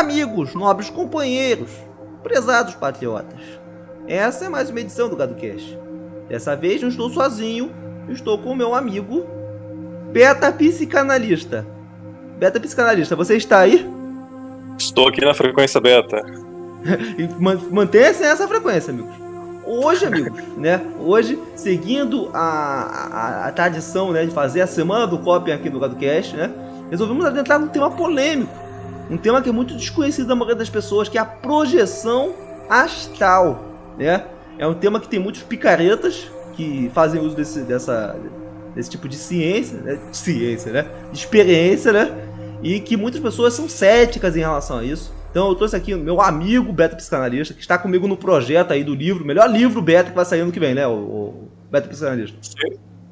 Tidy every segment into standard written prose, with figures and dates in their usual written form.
Amigos, nobres companheiros, prezados patriotas, essa é mais uma edição do GadoCast. Dessa vez não estou sozinho, estou com o meu amigo Beta Psicanalista. Beta Psicanalista, você está aí? Estou aqui na frequência beta. Mantenha-se nessa frequência, amigos. Hoje, amigos, né? Hoje, seguindo a tradição, né, de fazer a semana do Copy aqui do GadoCast, né? Resolvemos adentrar num tema polêmico. Um tema que é muito desconhecido da maioria das pessoas, que é a projeção astral, né? É um tema que tem muitos picaretas que fazem uso desse tipo de ciência, né? De experiência, né? E que muitas pessoas são céticas em relação a isso. Então eu trouxe aqui o meu amigo Beta Psicanalista, que está comigo no projeto aí do livro, o melhor livro beta que vai sair ano que vem, né? O Beta Psicanalista.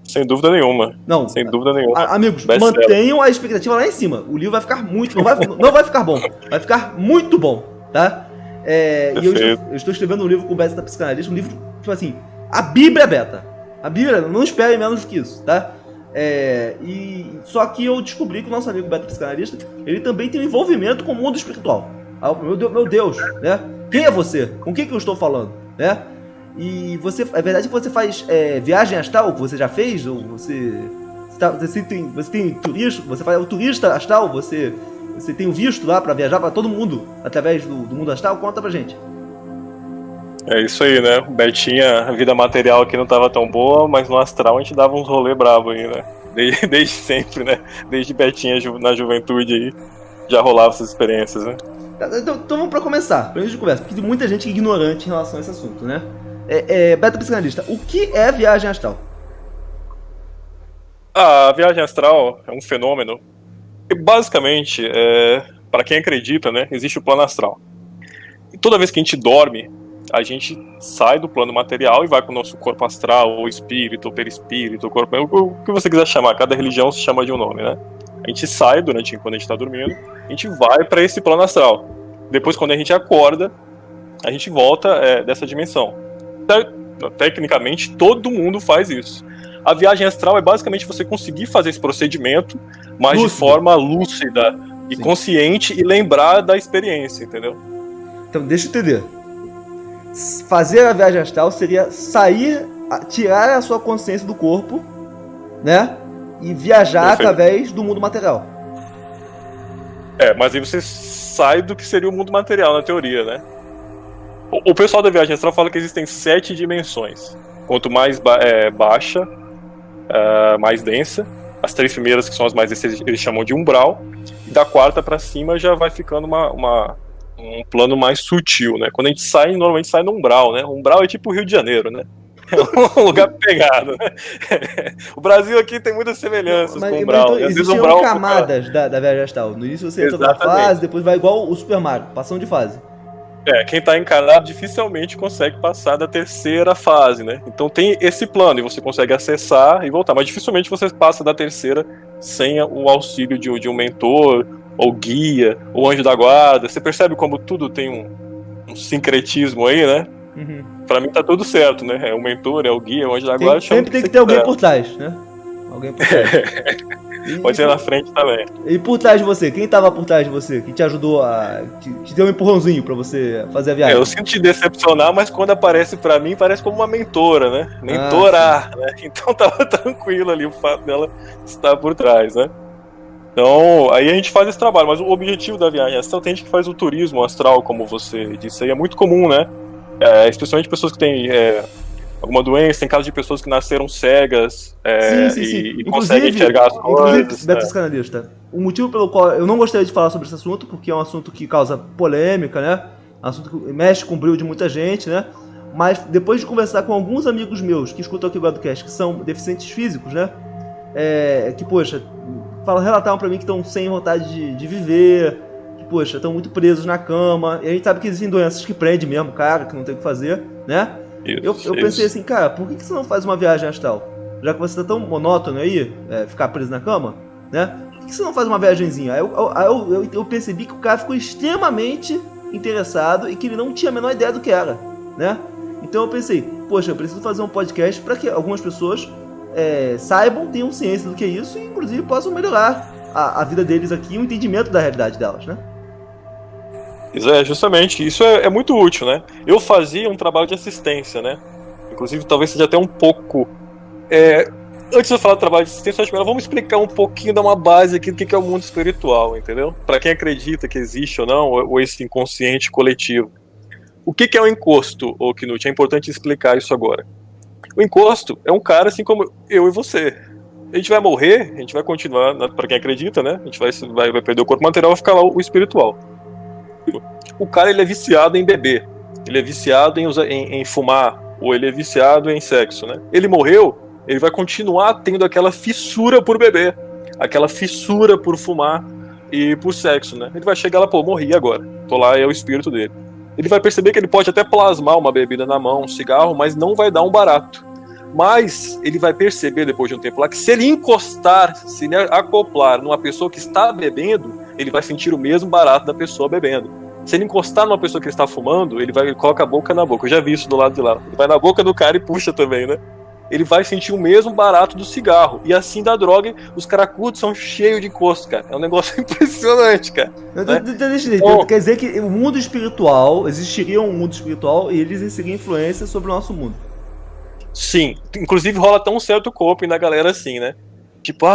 Sem dúvida nenhuma. Não, sem dúvida nenhuma. Amigos, mantenham a expectativa lá em cima. O livro vai ficar muito... Não vai ficar bom. Vai ficar muito bom, tá? E eu estou escrevendo um livro com o Beta Psicanalista, um livro, tipo assim, a Bíblia Beta. A Bíblia, não espere menos do que isso, tá? Só que eu descobri que o nosso amigo Beta Psicanalista, ele também tem um envolvimento com o mundo espiritual. Meu Deus, né? Quem é você? Com quem que eu estou falando, né? E você, é verdade que você faz viagem astral, que você já fez? Ou você tem turista, você faz o turista astral, você tem um visto lá pra viajar pra todo mundo através do mundo astral? Conta pra gente. É isso aí, né? O Betinha, a vida material aqui não tava tão boa, mas no astral a gente dava uns rolê brabo aí, né? Desde sempre, né? Desde Betinha na juventude aí, já rolava essas experiências, né? Então vamos pra começar, pra gente conversa, porque tem muita gente ignorante em relação a esse assunto, né? Beta Psicanalista, o que é viagem astral? A viagem astral é um fenômeno que basicamente, para quem acredita, né, existe o plano astral. E toda vez que a gente dorme, a gente sai do plano material e vai para o nosso corpo astral, ou espírito, ou perispírito, o que você quiser chamar, cada religião se chama de um nome, né? A gente sai quando a gente está dormindo, a gente vai para esse plano astral. Depois, quando a gente acorda, a gente volta dessa dimensão. Tecnicamente, todo mundo faz isso. A viagem astral é basicamente você conseguir fazer esse procedimento, mas de forma lúcida e consciente e lembrar da experiência, entendeu? Então, deixa eu entender. Fazer a viagem astral seria sair, tirar a sua consciência do corpo, né? E viajar através do mundo material. Mas aí você sai do que seria o mundo material, na teoria, né? O pessoal da viagem astral fala que existem 7 dimensões. Quanto mais baixa, mais densa. As 3 primeiras, que são as mais densas, eles chamam de umbral. E da 4ª pra cima já vai ficando um plano mais sutil, né? Quando a gente sai, normalmente sai no umbral, né? O umbral é tipo o Rio de Janeiro, né? É um lugar pegado, né? O Brasil aqui tem muitas semelhanças com o umbral. Então, existiam camadas da viagem astral. No início você entra na fase, depois vai igual o Super Mario, passando de fase. Quem tá encarnado dificilmente consegue passar da 3ª fase, né? Então tem esse plano e você consegue acessar e voltar, mas dificilmente você passa da 3ª sem o auxílio de um mentor, ou guia, ou anjo da guarda. Você percebe como tudo tem um sincretismo aí, né? Uhum. Pra mim tá tudo certo, né? É o mentor, é o guia, é o anjo da guarda. Sempre tem que ter alguém por trás, né? Alguém por trás. Pode ser na frente também. E por trás de você? Quem tava por trás de você? Quem te ajudou te deu um empurrãozinho pra você fazer a viagem? Eu sinto te decepcionar, mas quando aparece pra mim, parece como uma mentora, né? Mentorar, né? Então tava tranquilo ali o fato dela estar por trás, né? Então, aí a gente faz esse trabalho, mas o objetivo da viagem astral, tem gente que faz o turismo astral, como você disse aí, é muito comum, né? Especialmente pessoas que têm alguma doença, tem casos de pessoas que nasceram cegas e conseguem enxergar as coisas. Inclusive, Beta Psicanalista, o motivo pelo qual eu não gostaria de falar sobre esse assunto, porque é um assunto que causa polêmica, né? Um assunto que mexe com o brilho de muita gente, né? Mas depois de conversar com alguns amigos meus que escutam aqui o GadoCast, que são deficientes físicos, né? Que, poxa, relataram pra mim que estão sem vontade de viver, que, poxa, estão muito presos na cama. E a gente sabe que existem doenças que prendem mesmo, cara, que não tem o que fazer, né? Eu pensei assim, cara, por que você não faz uma viagem astral? Já que você tá tão monótono aí, ficar preso na cama, né? Por que você não faz uma viagenzinha? Aí eu percebi que o cara ficou extremamente interessado e que ele não tinha a menor ideia do que era, né? Então eu pensei, poxa, eu preciso fazer um podcast para que algumas pessoas saibam, tenham ciência do que é isso e inclusive possam melhorar a vida deles aqui e o entendimento da realidade delas, né? Justamente, isso é muito útil, né? Eu fazia um trabalho de assistência, né? Inclusive, talvez seja até um pouco... Antes de eu falar do trabalho de assistência, acho melhor vamos explicar um pouquinho, dar uma base aqui do que é o mundo espiritual, entendeu? Para quem acredita que existe ou não, ou esse inconsciente coletivo. O que é o encosto, ô Knut? É importante explicar isso agora. O encosto é um cara assim como eu e você. A gente vai morrer, a gente vai continuar, para quem acredita, né? A gente vai perder o corpo material, vai ficar lá o espiritual. O cara, ele é viciado em beber, ele é viciado em fumar, ou ele é viciado em sexo, né? Ele morreu, ele vai continuar tendo aquela fissura por beber, aquela fissura por fumar e por sexo, né? Ele vai chegar lá, pô, morri agora, tô lá, é o espírito dele. Ele vai perceber que ele pode até plasmar uma bebida na mão, um cigarro, mas não vai dar um barato. Mas ele vai perceber depois de um tempo lá que se ele encostar, se ele acoplar numa pessoa que está bebendo, ele vai sentir o mesmo barato da pessoa bebendo. Se ele encostar numa pessoa que está fumando, ele coloca a boca na boca. Eu já vi isso do lado de lá. Ele vai na boca do cara e puxa também, né? Ele vai sentir o mesmo barato do cigarro. E assim da droga, os caracudos são cheios de encosto, cara. É um negócio impressionante, cara. Então, quer dizer que o mundo espiritual, existiria um mundo espiritual e eles exerceriam influência sobre o nosso mundo. Sim. Inclusive rola até um certo coping da galera assim, né? Tipo,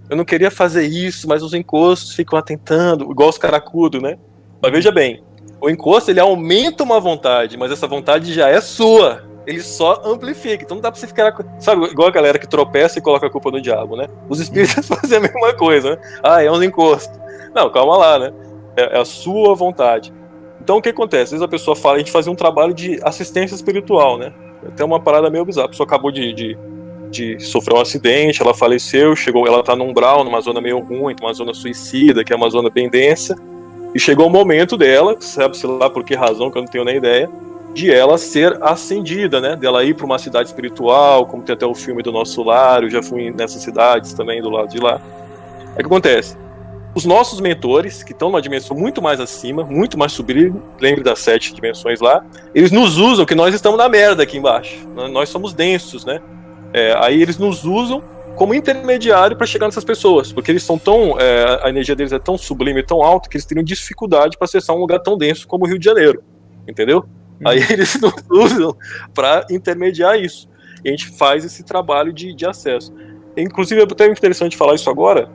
eu não queria fazer isso, mas os encostos ficam atentando, igual os caracudos, né? Mas veja bem, o encosto ele aumenta uma vontade, mas essa vontade já é sua. Ele só amplifica. Então não dá pra você ficar... Sabe, igual a galera que tropeça e coloca a culpa no diabo, né? Os espíritos fazem a mesma coisa, né? É um encosto. Não, calma lá, né? É a sua vontade. Então o que acontece? Às vezes a pessoa fala, a gente fazia um trabalho de assistência espiritual, né? Até uma parada meio bizarra. A pessoa acabou de sofrer um acidente, ela faleceu, ela tá num umbral, numa zona meio ruim, uma zona suicida, que é uma zona bem densa. E chegou o momento dela, sabe-se lá por que razão, que eu não tenho nem ideia, de ela ser ascendida, né? Dela ir para uma cidade espiritual, como tem até o filme do Nosso Lar, eu já fui nessas cidades também do lado de lá. Aí o que acontece? Os nossos mentores, que estão numa dimensão muito mais acima, muito mais sublime, lembre das 7 dimensões lá, eles nos usam, que nós estamos na merda aqui embaixo. Nós somos densos, né? Aí eles nos usam como intermediário para chegar nessas pessoas, porque eles são a energia deles é tão sublime, tão alta, que eles teriam dificuldade para acessar um lugar tão denso como o Rio de Janeiro, entendeu? Aí eles nos usam para intermediar isso, e a gente faz esse trabalho de acesso. Inclusive, é até interessante falar isso agora,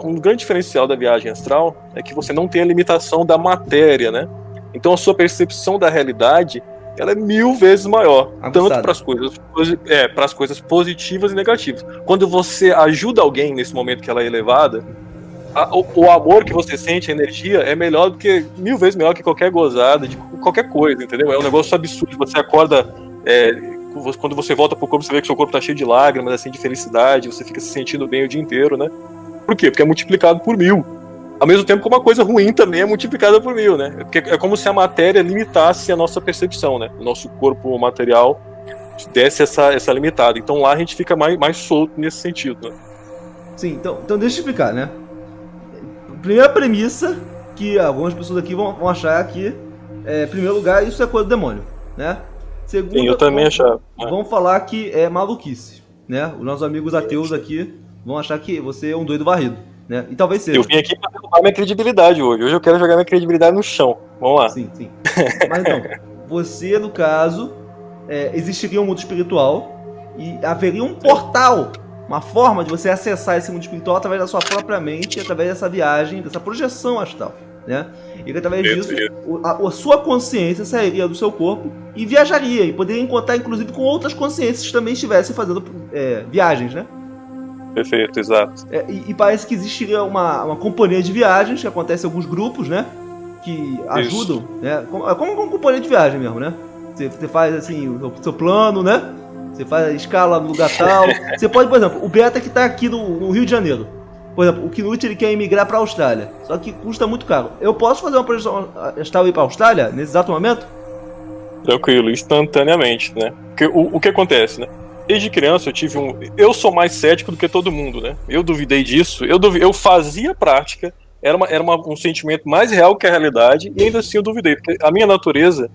um grande diferencial da viagem astral é que você não tem a limitação da matéria, né? Então a sua percepção da realidade ela é 1000 vezes maior, tanto para as coisas positivas e negativas. Quando você ajuda alguém nesse momento que ela é elevada, o amor que você sente, a energia, é melhor do que 1000 vezes melhor que qualquer gozada, de qualquer coisa, entendeu? É um negócio absurdo. Você acorda, quando você volta pro corpo, você vê que seu corpo tá cheio de lágrimas, assim, de felicidade, você fica se sentindo bem o dia inteiro, né? Por quê? Porque é multiplicado por 1000. Ao mesmo tempo que uma coisa ruim também é multiplicada por 1000, né? Porque é como se a matéria limitasse a nossa percepção, né? O nosso corpo material desse essa limitada. Então lá a gente fica mais solto nesse sentido, né? Sim, então deixa eu explicar, né? Primeira premissa que algumas pessoas aqui vão achar que, em primeiro lugar, isso é coisa do demônio, né? Segunda, sim, eu também achava. Vão falar que é maluquice, né? Os nossos amigos ateus aqui vão achar que você é um doido varrido, né? E talvez seja. Eu vim aqui para derrubar minha credibilidade hoje. Hoje eu quero jogar minha credibilidade no chão. Vamos lá. Sim. Mas então, você, no caso, existiria um mundo espiritual e haveria um portal, uma forma de você acessar esse mundo espiritual através da sua própria mente, através dessa viagem, dessa projeção astral, né? E que através disso, a sua consciência sairia do seu corpo e viajaria, e poderia encontrar, inclusive, com outras consciências que também estivessem fazendo viagens, né? Perfeito, exato. E parece que existiria uma companhia de viagens, que acontece em alguns grupos, né? Que ajudam, isso, né? Como uma companhia de viagem mesmo, né? Você faz, assim, o seu plano, né? Você faz a escala no lugar tal. Você pode, por exemplo, o Beta que está aqui no Rio de Janeiro. Por exemplo, o Knut ele quer emigrar para a Austrália. Só que custa muito caro. Eu posso fazer uma projeção astral e ir para a Austrália nesse exato momento? Tranquilo, instantaneamente, né? Porque o que acontece, né? Desde criança eu tive eu sou mais cético do que todo mundo, né? Eu duvidei disso. Eu fazia prática. Era um sentimento mais real que a realidade. E ainda assim eu duvidei. Porque a minha natureza,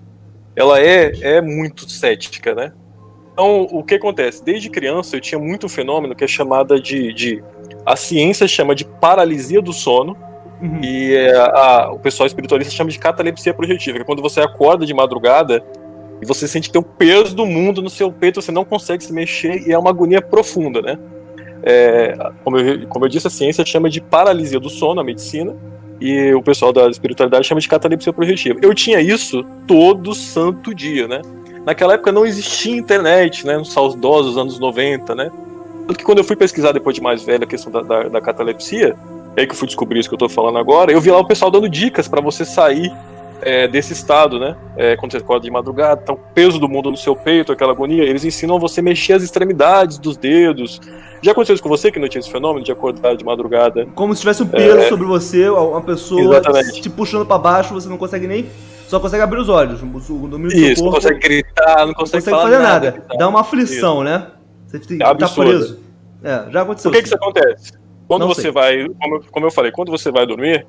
ela é muito cética, né? Então, o que acontece? Desde criança eu tinha muito fenômeno que é chamada a ciência chama de paralisia do sono, E o pessoal espiritualista chama de catalepsia projetiva, que é quando você acorda de madrugada e você sente que tem o peso do mundo no seu peito, você não consegue se mexer e é uma agonia profunda, né? Como eu disse, a ciência chama de paralisia do sono, a medicina, e o pessoal da espiritualidade chama de catalepsia projetiva. Eu tinha isso todo santo dia, né? Naquela época não existia internet, né? Nos saudosos anos 90, né? Tanto que quando eu fui pesquisar depois de mais velho a questão da catalepsia, é aí que eu fui descobrir isso que eu tô falando agora, eu vi lá o pessoal dando dicas para você sair desse estado, né? Quando você acorda de madrugada, tá o peso do mundo no seu peito, aquela agonia, eles ensinam você a mexer as extremidades dos dedos. Já aconteceu isso com você, que não tinha esse fenômeno de acordar de madrugada? Como se tivesse um peso sobre você, uma pessoa Exatamente. te puxando para baixo, você não consegue nem... Só consegue abrir os olhos. Isso, não consegue gritar, não consegue fazer nada. Dá uma aflição, isso, né? Você tá preso. Já aconteceu. Por que isso acontece? Quando você vai, como eu falei, quando você vai dormir,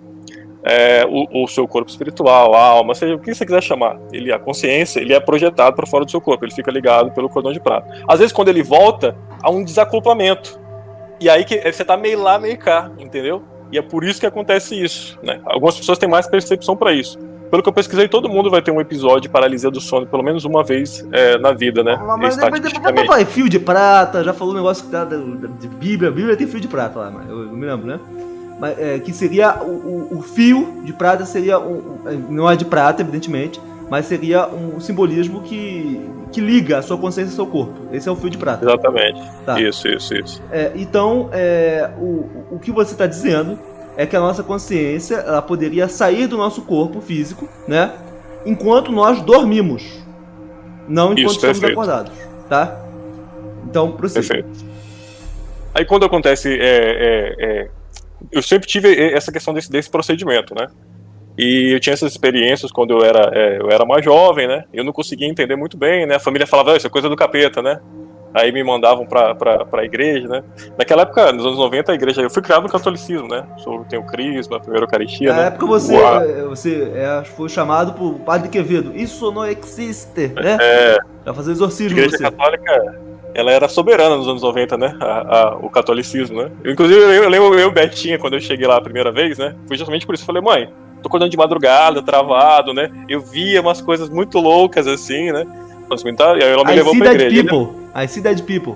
o seu corpo espiritual, a alma, seja o que você quiser chamar, a consciência, ele é projetado para fora do seu corpo, ele fica ligado pelo cordão de prata. Às vezes, quando ele volta, há um desacoplamento. E aí que você tá meio lá, meio cá, entendeu? E é por isso que acontece isso, né? Algumas pessoas têm mais percepção para isso. Pelo que eu pesquisei, todo mundo vai ter um episódio de paralisia do sono, pelo menos uma vez na vida, né? Mas fio de prata, já falou um negócio de Bíblia. A Bíblia tem fio de prata lá, eu me lembro, né? Mas, que seria o fio de prata, seria não é de prata, evidentemente, mas seria um simbolismo que liga a sua consciência ao seu corpo. Esse é o fio de prata. Exatamente. Tá. Isso. Então, o que você está dizendo é que a nossa consciência ela poderia sair do nosso corpo físico, né? Enquanto nós dormimos, não enquanto estamos acordados, tá? Então, prossiga. Perfeito. Aí quando acontece, eu sempre tive essa questão desse procedimento, né? E eu tinha essas experiências quando eu era mais jovem, né? Eu não conseguia entender muito bem, né? A família falava, isso é coisa do capeta, né? Aí me mandavam pra igreja, né? Naquela época, nos anos 90, a igreja... Eu fui criado no catolicismo, né? Tenho o crisma, a primeira eucaristia, né? Na época você foi chamado por Padre Quevedo. Isso não existe, né? Pra fazer exorcismo. A igreja católica, ela era soberana nos anos 90, né? O catolicismo, né? Inclusive, eu lembro Betinha, quando eu cheguei lá a primeira vez, né? Foi justamente por isso que eu falei, mãe, tô acordando de madrugada, travado, né? Eu via umas coisas muito loucas, assim, né? E aí ela me levou pra igreja. I see dead people.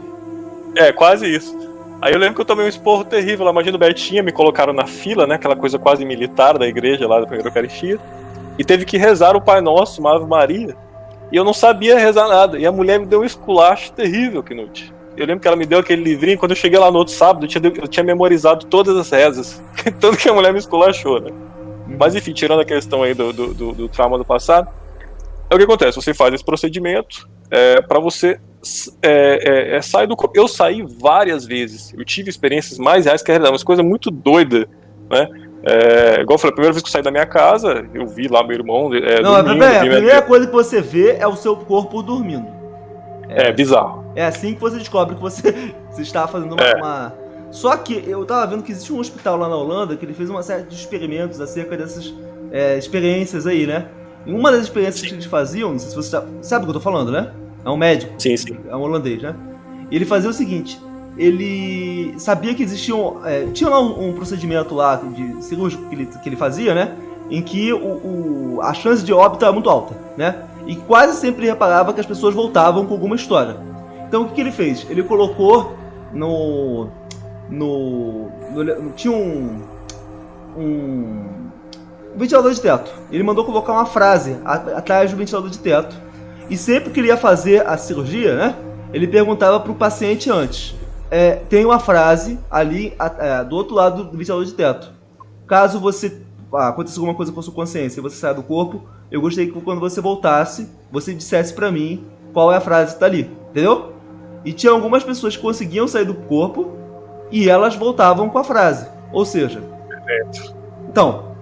Quase isso. Aí eu lembro que eu tomei um esporro terrível lá, imagina o Betinha, me colocaram na fila, né, aquela coisa quase militar da igreja lá da primeira Eucaristia, e teve que rezar o Pai Nosso, uma Ave Maria, e eu não sabia rezar nada, e a mulher me deu um esculacho terrível, Knut. Eu lembro que ela me deu aquele livrinho, quando eu cheguei lá no outro sábado, eu tinha memorizado todas as rezas, tanto que a mulher me esculachou, né. Mas enfim, tirando a questão aí do trauma do passado, o que acontece? Você faz esse procedimento para você sair do corpo. Eu saí várias vezes. Eu tive experiências mais reais que a realidade. Umas coisas muito doidas, né? Igual eu falei, a primeira vez que eu saí da minha casa, eu vi lá meu irmão dormindo. A primeira coisa que você vê é o seu corpo dormindo. Bizarro. É assim que você descobre que você está fazendo uma... Só que eu tava vendo que existe um hospital lá na Holanda que ele fez uma série de experimentos acerca dessas experiências aí, né? Em uma das experiências que eles faziam, não sei se você sabe o que eu tô falando, né? É um médico. Sim. É um holandês, né? Ele fazia o seguinte, ele sabia que existia tinha lá um procedimento lá de cirúrgico que ele fazia, né? Em que a chance de óbito era muito alta, né? E quase sempre reparava que as pessoas voltavam com alguma história. Então o que ele fez? Ele colocou tinha um ventilador de teto. Ele mandou colocar uma frase atrás do ventilador de teto. E sempre que ele ia fazer a cirurgia, né? Ele perguntava pro paciente antes. Tem uma frase ali do outro lado do ventilador de teto. Caso você aconteça alguma coisa com a sua consciência e você saia do corpo, eu gostaria que quando você voltasse, você dissesse pra mim qual é a frase que tá ali. Entendeu? E tinha algumas pessoas que conseguiam sair do corpo e elas voltavam com a frase. Ou seja... Então,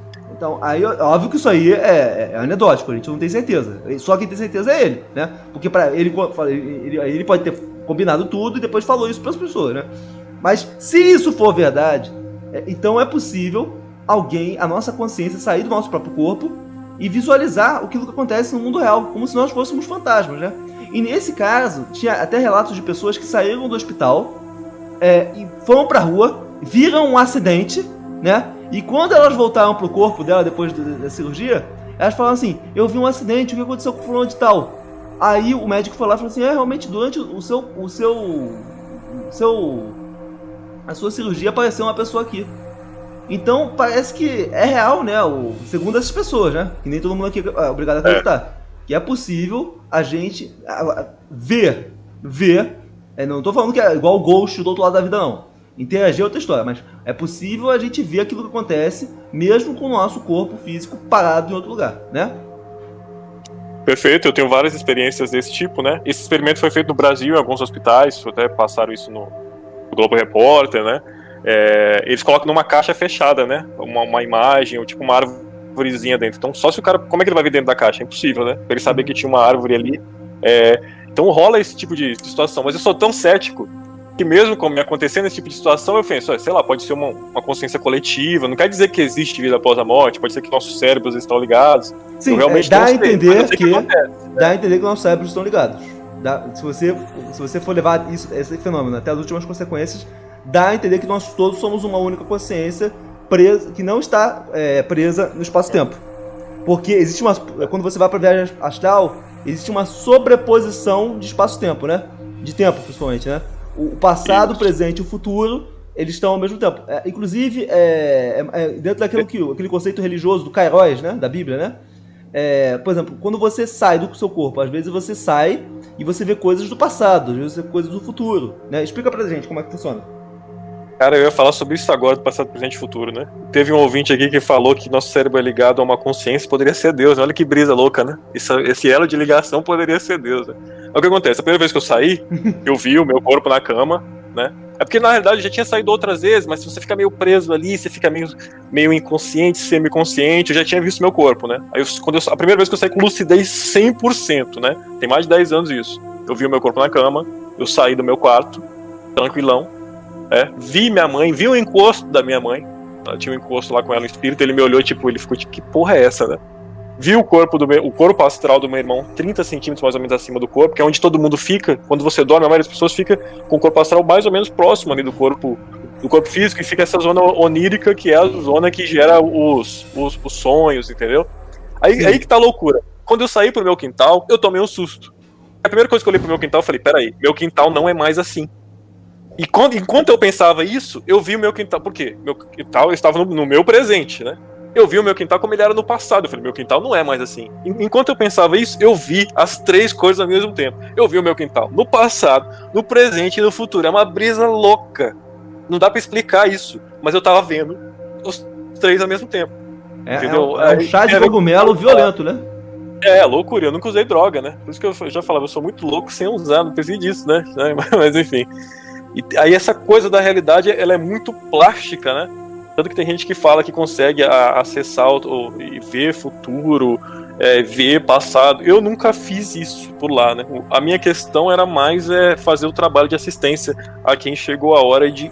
aí, óbvio que isso aí é anedótico, a gente não tem certeza. Só quem tem certeza é ele, né? Porque ele pode ter combinado tudo e depois falou isso para as pessoas, né? Mas se isso for verdade, então é possível a nossa consciência, sair do nosso próprio corpo e visualizar aquilo que acontece no mundo real, como se nós fôssemos fantasmas, né? E nesse caso, tinha até relatos de pessoas que saíram do hospital e foram pra rua, viram um acidente, né? E quando elas voltaram pro corpo dela depois da cirurgia, elas falaram assim, eu vi um acidente, o que aconteceu com o fulano de tal? Aí o médico foi lá e falou assim, realmente durante a sua cirurgia apareceu uma pessoa aqui. Então parece que é real, né? Segundo essas pessoas, né? Que nem todo mundo aqui é obrigado a acreditar. Que é possível a gente ver. Não tô falando que é igual o Ghost do outro lado da vida, não. Interagir é outra história, mas é possível a gente ver aquilo que acontece mesmo com o nosso corpo físico parado em outro lugar, né? Perfeito, eu tenho várias experiências desse tipo, né? Esse experimento foi feito no Brasil, em alguns hospitais, até passaram isso no Globo Repórter, né? Eles colocam numa caixa fechada, né? Uma imagem, ou tipo uma árvorezinha dentro. Então, só se o cara... Como é que ele vai ver dentro da caixa? É impossível, né? Pra ele saber que tinha uma árvore ali. Então rola esse tipo de situação. Mas eu sou tão cético que mesmo como me acontecendo esse tipo de situação, eu penso, sei lá, pode ser uma consciência coletiva. Não quer dizer que existe vida após a morte. Pode ser que nossos cérebros estão ligados. Sim, dá a entender que nossos cérebros estão ligados. Se você for levar esse fenômeno até as últimas consequências, dá a entender que nós todos somos uma única consciência que não está presa no espaço-tempo. Porque existe quando você vai para a viagem astral, existe uma sobreposição de espaço-tempo, né? De tempo, principalmente, né? O passado, o presente e o futuro, eles estão ao mesmo tempo. Inclusive, dentro daquele conceito religioso do Kairos, né? Da Bíblia, né? Por exemplo, quando você sai do seu corpo, às vezes você sai e você vê coisas do passado, às vezes você vê coisas do futuro, né? Explica pra gente como é que funciona. Cara, eu ia falar sobre isso agora, do passado, presente e futuro, né? Teve um ouvinte aqui que falou que nosso cérebro é ligado a uma consciência, poderia ser Deus. Olha que brisa louca, né? Esse elo de ligação poderia ser Deus, né? O que acontece? A primeira vez que eu saí, eu vi o meu corpo na cama, né? É porque, na realidade, eu já tinha saído outras vezes, mas se você fica meio preso ali, você fica meio inconsciente, semiconsciente, eu já tinha visto meu corpo, né? Aí, a primeira vez que eu saí com lucidez 100%, né? Tem mais de 10 anos isso. Eu vi o meu corpo na cama, eu saí do meu quarto, tranquilão, vi minha mãe, vi o encosto da minha mãe, ela tinha um encosto lá com ela no espírito, ele me olhou, ele ficou tipo, que porra é essa, né? Vi o corpo astral do meu irmão 30 centímetros mais ou menos acima do corpo, que é onde todo mundo fica, quando você dorme, a maioria das pessoas fica com o corpo astral mais ou menos próximo ali do corpo físico, e fica essa zona onírica, que é a zona que gera os sonhos, entendeu? Aí que tá a loucura. Quando eu saí pro meu quintal, eu tomei um susto. A primeira coisa que eu olhei pro meu quintal, eu falei, peraí, meu quintal não é mais assim. E enquanto eu pensava isso, eu vi o meu quintal. Por quê? Meu quintal estava no meu presente, né? Eu vi o meu quintal como ele era no passado. Eu falei, meu quintal não é mais assim. Enquanto eu pensava isso, eu vi as três coisas ao mesmo tempo. Eu vi o meu quintal no passado, no presente e no futuro. É uma brisa louca. Não dá pra explicar isso. Mas eu tava vendo os três ao mesmo tempo. Entendeu? É um chá de cogumelo violento, né? Loucura. Eu nunca usei droga, né? Por isso que eu já falava, eu sou muito louco sem usar. Não pensei disso, né? Mas enfim. E aí essa coisa da realidade, ela é muito plástica, né? Tanto que tem gente que fala que consegue acessar e ver futuro, ver passado. Eu nunca fiz isso por lá, né? A minha questão era mais fazer o trabalho de assistência a quem chegou a hora de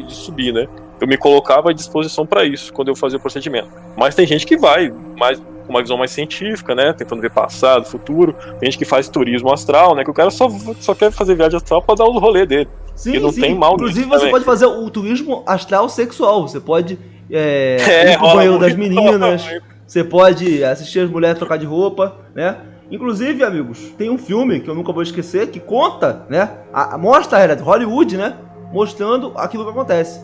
subir, né? Eu me colocava à disposição para isso quando eu fazia o procedimento. Mas tem gente que vai com uma visão mais científica, né? Tentando ver passado, futuro. Tem gente que faz turismo astral, né? Que o cara só quer fazer viagem astral para dar o rolê dele. Sim, não tem mal. Inclusive você pode fazer o turismo astral sexual. Você pode ir pro banheiro das meninas. Você pode assistir as mulheres trocar de roupa, né? Inclusive, amigos, tem um filme que eu nunca vou esquecer que conta, né? Mostra a realidade, Hollywood, né? Mostrando aquilo que acontece,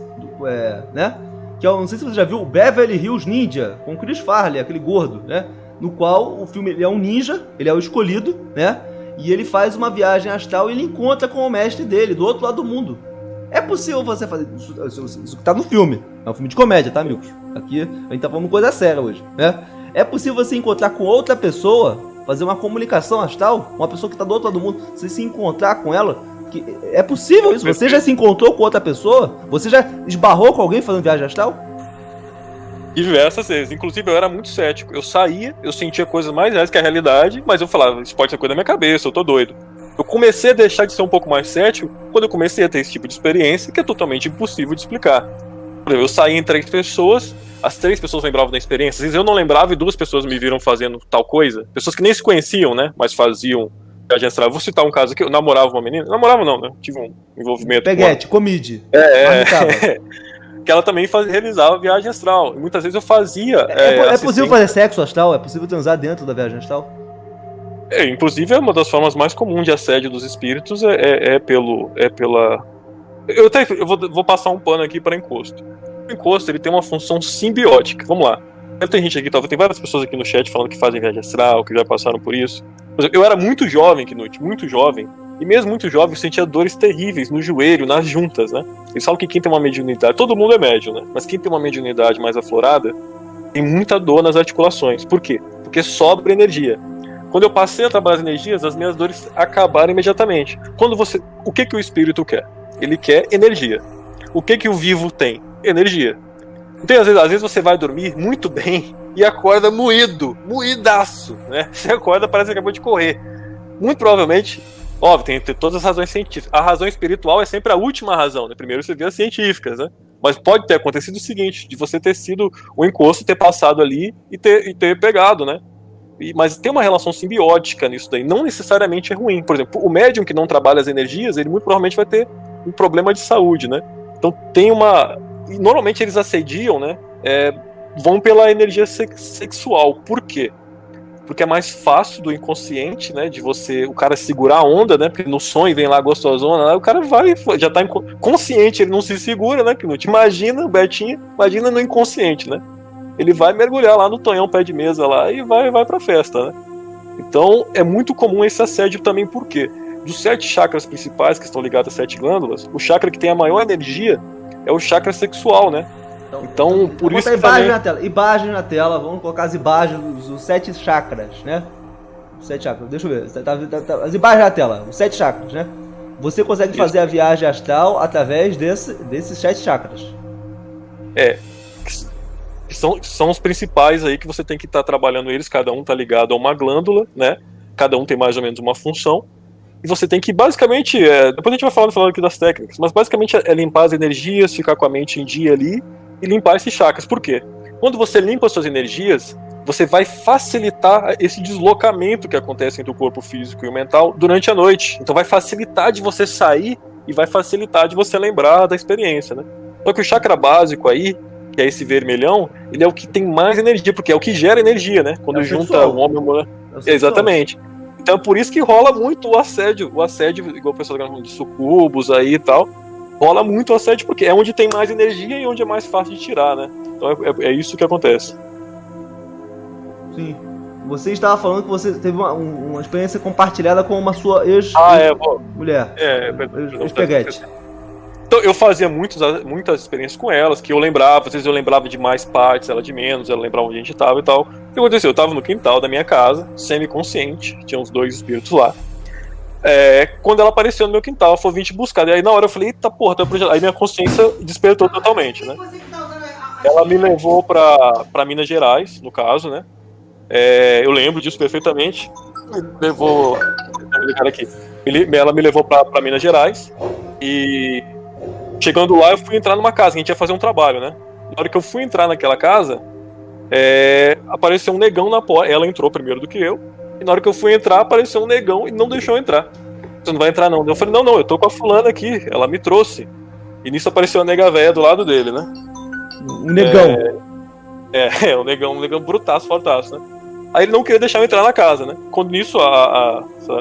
né? Que não sei se você já viu o Beverly Hills Ninja com Chris Farley, aquele gordo, né? No qual o filme ele é um ninja, ele é o escolhido, né? E ele faz uma viagem astral e ele encontra com o mestre dele, do outro lado do mundo. É possível você fazer isso que tá no filme. É um filme de comédia, tá, amigos? Aqui a gente tá falando coisa séria hoje, né? É possível você encontrar com outra pessoa, fazer uma comunicação astral, uma pessoa que tá do outro lado do mundo, você se encontrar com ela. É possível isso? Você já se encontrou com outra pessoa? Você já esbarrou com alguém fazendo viagem astral? Diversas vezes. Inclusive, eu era muito cético. Eu saía, eu sentia coisas mais reais que a realidade, mas eu falava, isso pode ser coisa da minha cabeça, eu tô doido. Eu comecei a deixar de ser um pouco mais cético quando eu comecei a ter esse tipo de experiência que é totalmente impossível de explicar. Por exemplo, eu saí em 3 pessoas, as 3 pessoas lembravam da experiência, às vezes eu não lembrava e 2 pessoas me viram fazendo tal coisa. Pessoas que nem se conheciam, né, mas faziam viagem astral. Vou citar um caso aqui, eu namorava uma menina, namorava não, né, tive um envolvimento Peguete, comide. que ela também realizava viagem astral. E muitas vezes eu fazia. É possível fazer sexo astral? É possível transar dentro da viagem astral? Inclusive, é uma das formas mais comuns de assédio dos espíritos pela. Eu vou passar um pano aqui para encosto. O encosto ele tem uma função simbiótica. Vamos lá. Tem gente aqui, tem várias pessoas aqui no chat falando que fazem viagem astral, que já passaram por isso. Eu era muito jovem, Knut, muito jovem. E mesmo muito jovem, eu sentia dores terríveis no joelho, nas juntas, né? Eles falam que quem tem uma mediunidade, todo mundo é médium, né? Mas quem tem uma mediunidade mais aflorada, tem muita dor nas articulações. Por quê? Porque sobra energia. Quando eu passei a trabalhar as energias, as minhas dores acabaram imediatamente. O que o espírito quer? Ele quer energia. O que o vivo tem? Energia. Então, às vezes você vai dormir muito bem e acorda moídaço, né? Você acorda, parece que acabou de correr. Muito provavelmente, óbvio, tem todas as razões científicas. A razão espiritual é sempre a última razão, né? Primeiro você vê as científicas, né? Mas pode ter acontecido o seguinte, de você ter sido o encosto, ter passado ali e ter pegado, né? Mas tem uma relação simbiótica nisso daí, não necessariamente é ruim. Por exemplo, o médium que não trabalha as energias, ele muito provavelmente vai ter um problema de saúde, né? Então tem uma... Normalmente eles assediam, né? Vão pela energia sexual. Por quê? Porque é mais fácil do inconsciente, né? De o cara segurar a onda, né? Porque no sonho vem lá gostosona, né, o cara já tá consciente, ele não se segura, né? Imagina o Betinho, imagina no inconsciente, né? Ele vai mergulhar lá no tonhão pé de mesa lá e vai pra festa, né? Então é muito comum esse assédio também, por quê? Dos 7 chakras principais que estão ligados às 7 glândulas, o chakra que tem a maior energia é o chakra sexual, né? Então por isso que imagem na tela, vamos colocar as imagens dos 7 chakras, né? Os 7 chakras, deixa eu ver, as imagens na tela, os 7 chakras, né? Você consegue fazer a viagem astral através desses 7 chakras. São os principais aí que você tem que estar trabalhando eles, cada um tá ligado a uma glândula, né? Cada um tem mais ou menos uma função. E você tem que, basicamente, depois a gente vai falando aqui das técnicas, mas basicamente é limpar as energias, ficar com a mente em dia ali e limpar esses chakras. Por quê? Quando você limpa as suas energias, você vai facilitar esse deslocamento que acontece entre o corpo físico e o mental durante a noite. Então vai facilitar de você sair e vai facilitar de você lembrar da experiência, né? Só que o chakra básico aí, que é esse vermelhão, ele é o que tem mais energia, porque é o que gera energia, né? Quando junta o homem e a mulher. Exatamente. Então é por isso que rola muito o assédio, igual o pessoal falando de sucubos aí e tal, rola muito o assédio porque é onde tem mais energia e onde é mais fácil de tirar, né? Então é isso que acontece. Sim. Você estava falando que você teve uma experiência compartilhada com uma sua mulher. Ex-peguete. Então eu fazia muitas experiências com elas, que eu lembrava, às vezes eu lembrava de mais partes, ela de menos, ela lembrava onde a gente estava e tal. O que aconteceu? Eu estava no quintal da minha casa, semi-consciente, tinha uns 2 espíritos lá. Quando ela apareceu no meu quintal, ela falou, vim te buscar. E aí na hora eu falei, eita porra, aí minha consciência despertou totalmente, né? Ela me levou pra Minas Gerais, no caso, né? Eu lembro disso perfeitamente. Ela me levou pra Minas Gerais e... Chegando lá, eu fui entrar numa casa, que a gente ia fazer um trabalho, né? Na hora que eu fui entrar naquela casa, apareceu um negão na porta. Ela entrou primeiro do que eu. E na hora que eu fui entrar, apareceu um negão e não deixou eu entrar. Você não vai entrar, não. Eu falei, não, eu tô com a fulana aqui. Ela me trouxe. E nisso apareceu a nega véia do lado dele, né? Um negão. Um negão brutaço, fortaço, né? Aí ele não queria deixar eu entrar na casa, né? Quando nisso,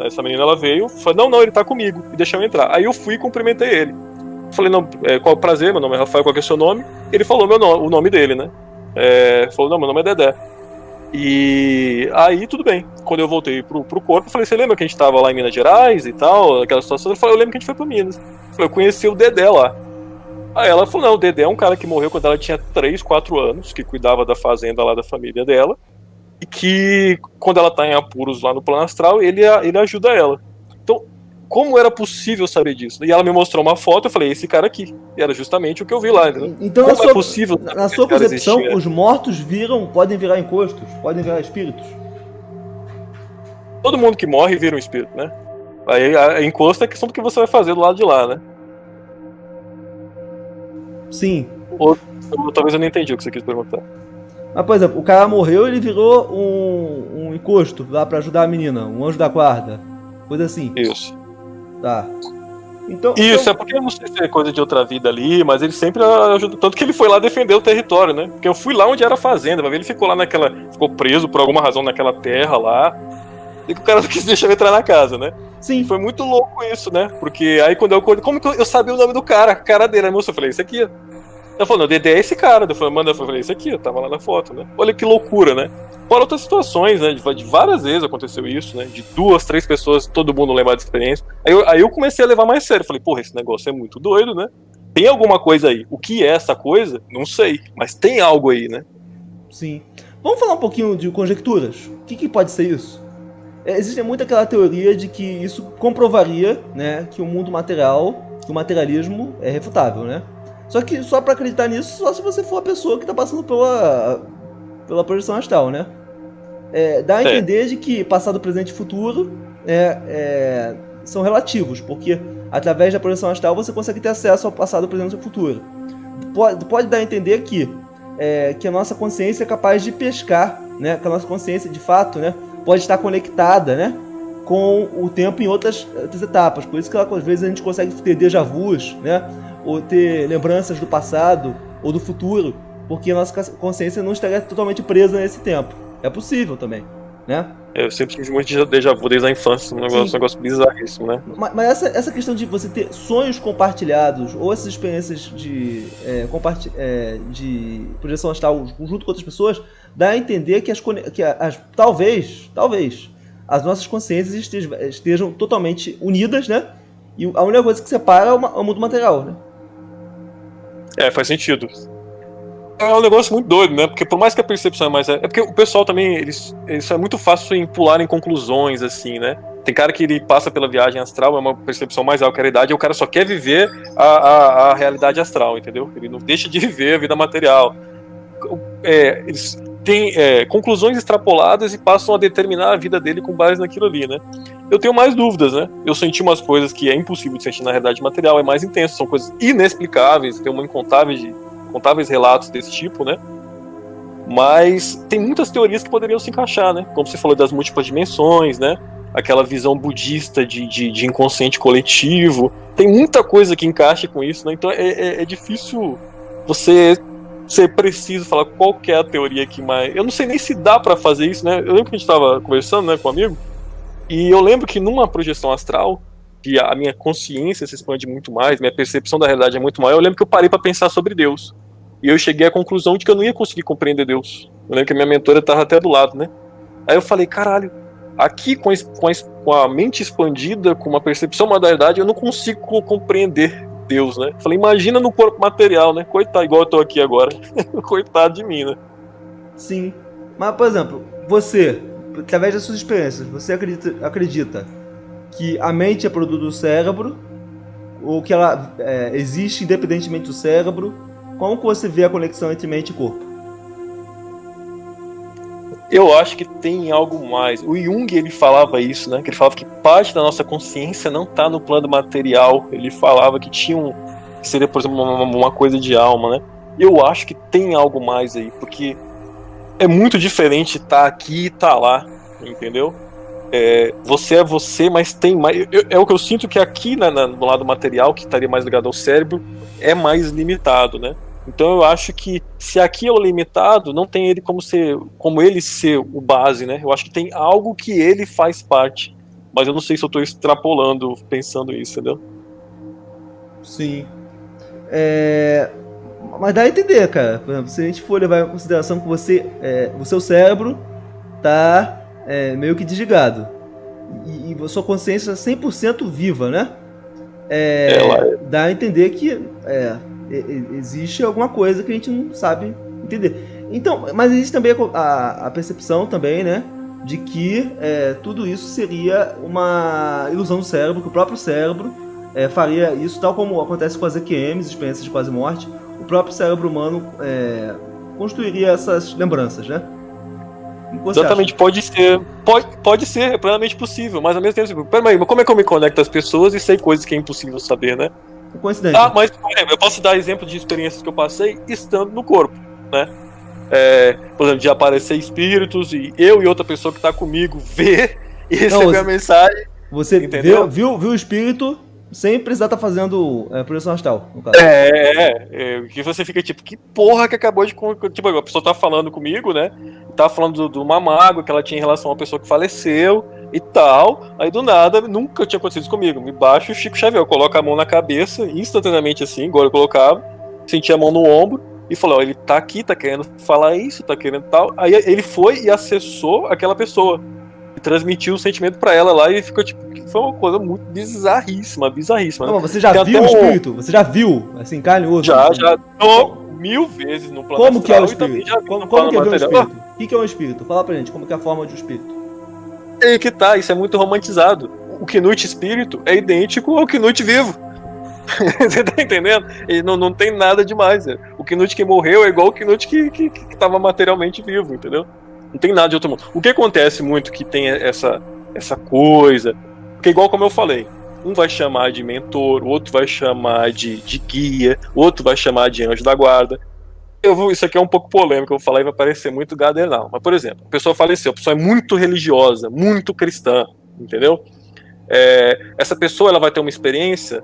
essa menina, ela veio, falou, não, ele tá comigo. E deixou eu entrar. Aí eu fui e cumprimentei ele. Falei, não, qual o prazer, meu nome é Rafael, qual que é o seu nome? Ele falou o nome dele, né? Falou, não, meu nome é Dedé. E aí, tudo bem. Quando eu voltei pro corpo, eu falei, você lembra que a gente tava lá em Minas Gerais e tal, aquela situação? Ele falou, eu lembro que a gente foi pra Minas. Eu falei, eu conheci o Dedé lá. Aí ela falou, não, o Dedé é um cara que morreu quando ela tinha 3, 4 anos, que cuidava da fazenda lá da família dela, e que quando ela tá em apuros lá no plano astral, ele ajuda ela. Então, como era possível saber disso? E ela me mostrou uma foto, eu falei, esse cara aqui. E era justamente o que eu vi lá. Entendeu? Então, como é possível? Na sua concepção, os mortos podem virar encostos, podem virar espíritos? Todo mundo que morre vira um espírito, né? Aí a encosto é questão do que você vai fazer do lado de lá, né? Sim. Ou talvez eu não entendi o que você quis perguntar. Mas, por exemplo, o cara morreu e ele virou um encosto lá pra ajudar a menina, um anjo da guarda. Coisa assim. Isso. Tá. Isso, é porque eu não sei se é coisa de outra vida ali, mas ele sempre ajuda. Tanto que ele foi lá defender o território, né? Porque eu fui lá onde era a fazenda, vai ver, ele ficou lá ficou preso por alguma razão naquela terra lá. E que o cara não quis deixar eu entrar na casa, né? Sim. E foi muito louco isso, né? Porque aí quando como que eu sabia o nome do cara? A cara dele, a moça, eu falei, esse aqui. Ela falou, não, o Dedé é esse cara. Eu falei, manda, eu falei, esse aqui, eu tava lá na foto, né? Olha que loucura, né? Fora outras situações, né? De várias vezes aconteceu isso, né? De 2, 3 pessoas, todo mundo lembra da experiência. Aí eu comecei a levar mais sério. Falei, porra, esse negócio é muito doido, né? Tem alguma coisa aí. O que é essa coisa? Não sei. Mas tem algo aí, né? Sim. Vamos falar um pouquinho de conjecturas. O que pode ser isso? Existe muito aquela teoria de que isso comprovaria, né, que o mundo material, que o materialismo é refutável, né? Só que só para acreditar nisso, só se você for a pessoa que está passando pela projeção astral, né? Dá a entender de que passado, presente e futuro são relativos, porque através da projeção astral você consegue ter acesso ao passado, presente e futuro. Pode dar a entender que a nossa consciência é capaz de pescar, né? Que a nossa consciência, de fato, né, pode estar conectada, né, com o tempo em outras etapas. Por isso que às vezes a gente consegue ter déjà vus, né, ou ter lembranças do passado ou do futuro, porque a nossa consciência não estaria totalmente presa nesse tempo. É possível também, né? Eu sempre tive muito déjà vu desde a infância, um negócio bizarríssimo, né? Mas essa questão de você ter sonhos compartilhados ou essas experiências de projeção astral junto com outras pessoas, dá a entender que talvez as nossas consciências estejam totalmente unidas, né? E a única coisa que separa é o mundo material, né? Faz sentido. É um negócio muito doido, né? Porque por mais que a percepção é mais... É porque o pessoal também, eles é muito fácil em pular em conclusões, assim, né? Tem cara que ele passa pela viagem astral, é uma percepção mais alta que a realidade, e o cara só quer viver a realidade astral, entendeu? Ele não deixa de viver a vida material. Eles têm conclusões extrapoladas e passam a determinar a vida dele com base naquilo ali, né? Eu tenho mais dúvidas, né? Eu senti umas coisas que é impossível de sentir na realidade material, é mais intenso, são coisas inexplicáveis, tem uma incontáveis relatos desse tipo, né? Mas tem muitas teorias que poderiam se encaixar, né? Como você falou das múltiplas dimensões, né? Aquela visão budista de inconsciente coletivo. Tem muita coisa que encaixa com isso, né? Então é difícil você ser preciso falar qual que é a teoria que mais... Eu não sei nem se dá pra fazer isso, né? Eu lembro que a gente tava conversando, né, com um amigo, e eu lembro que numa projeção astral, que a minha consciência se expande muito mais, minha percepção da realidade é muito maior, eu lembro que eu parei pra pensar sobre Deus. E eu cheguei à conclusão de que eu não ia conseguir compreender Deus. Eu lembro que a minha mentora estava até do lado, né? Aí eu falei, caralho, aqui com a mente expandida, com uma percepção da realidade, eu não consigo compreender Deus, né? Eu falei, imagina no corpo material, né? Coitado, igual eu tô aqui agora. Coitado de mim, né? Sim. Mas, por exemplo, você, através das suas experiências, você acredita que a mente é produto do cérebro, ou que ela existe independentemente do cérebro? Como que você vê a conexão entre mente e corpo? Eu acho que tem algo mais. O Jung, ele falava isso, né? Que ele falava que parte da nossa consciência não está no plano material. Ele falava que tinha que seria, por exemplo, uma coisa de alma, né? Eu acho que tem algo mais aí, porque é muito diferente estar aqui e estar lá, entendeu? Você é você, mas tem mais. É o que eu sinto que aqui no lado material, que estaria mais ligado ao cérebro, é mais limitado, né? Então eu acho que se aqui é o limitado, não tem ele como ele ser o base, né? Eu acho que tem algo que ele faz parte, mas eu não sei se eu estou extrapolando, pensando isso, entendeu? Sim. Mas dá a entender, cara. Por exemplo, se a gente for levar em consideração que o seu cérebro tá meio que desligado e a sua consciência é 100% viva, né? Dá a entender que existe alguma coisa que a gente não sabe entender. Então, mas existe também a percepção também, né, de que tudo isso seria uma ilusão do cérebro, que o próprio cérebro faria isso, tal como acontece com as EQMs, experiências de quase morte. O próprio cérebro humano construiria essas lembranças, né? Exatamente, pode ser, é plenamente possível, mas ao mesmo tempo, peraí, mas como é que eu me conecto às pessoas e sei coisas que é impossível saber, né? Coincidência. Mas, por exemplo, eu posso dar exemplo de experiências que eu passei estando no corpo, né? Por exemplo, de aparecer espíritos e eu e outra pessoa que tá comigo ver e receber a mensagem. Você viu o espírito sem precisar estar fazendo projeção astral, no caso. Que você fica tipo, que porra que acabou de... Tipo, a pessoa tá falando comigo, né? Tá falando de uma mágoa que ela tinha em relação a uma pessoa que faleceu e tal. Aí do nada, nunca tinha acontecido isso comigo. Me baixa o Chico Xavier, coloca a mão na cabeça, instantaneamente assim, igual eu colocava, sentia a mão no ombro e falou, ó, ele tá aqui, tá querendo falar isso, tá querendo tal. Aí ele foi e acessou aquela pessoa. E transmitiu o sentimento pra ela lá e ficou tipo, foi uma coisa muito bizarríssima. Não, mas você já viu o espírito? Você já viu, assim, carne e osso? Já tô 1000 vezes no plano Como que é o astral espírito? E também já Como que é ver um material. espírito? O que é um espírito? Fala pra gente, como que é a forma de um espírito? E aí que tá, isso é muito romantizado. O Knut espírito é idêntico ao Knut vivo. Você tá entendendo? E não tem nada demais. Né? O Knut que morreu é igual o Knut que tava materialmente vivo, entendeu? Não tem nada de outro mundo. O que acontece muito que tem essa coisa, porque igual como eu falei, um vai chamar de mentor, o outro vai chamar de guia, o outro vai chamar de anjo da guarda. Isso aqui é um pouco polêmico, eu vou falar e vai parecer muito gadernal. Mas, por exemplo, a pessoa faleceu, a pessoa é muito religiosa, muito cristã, entendeu? Essa pessoa ela vai ter uma experiência,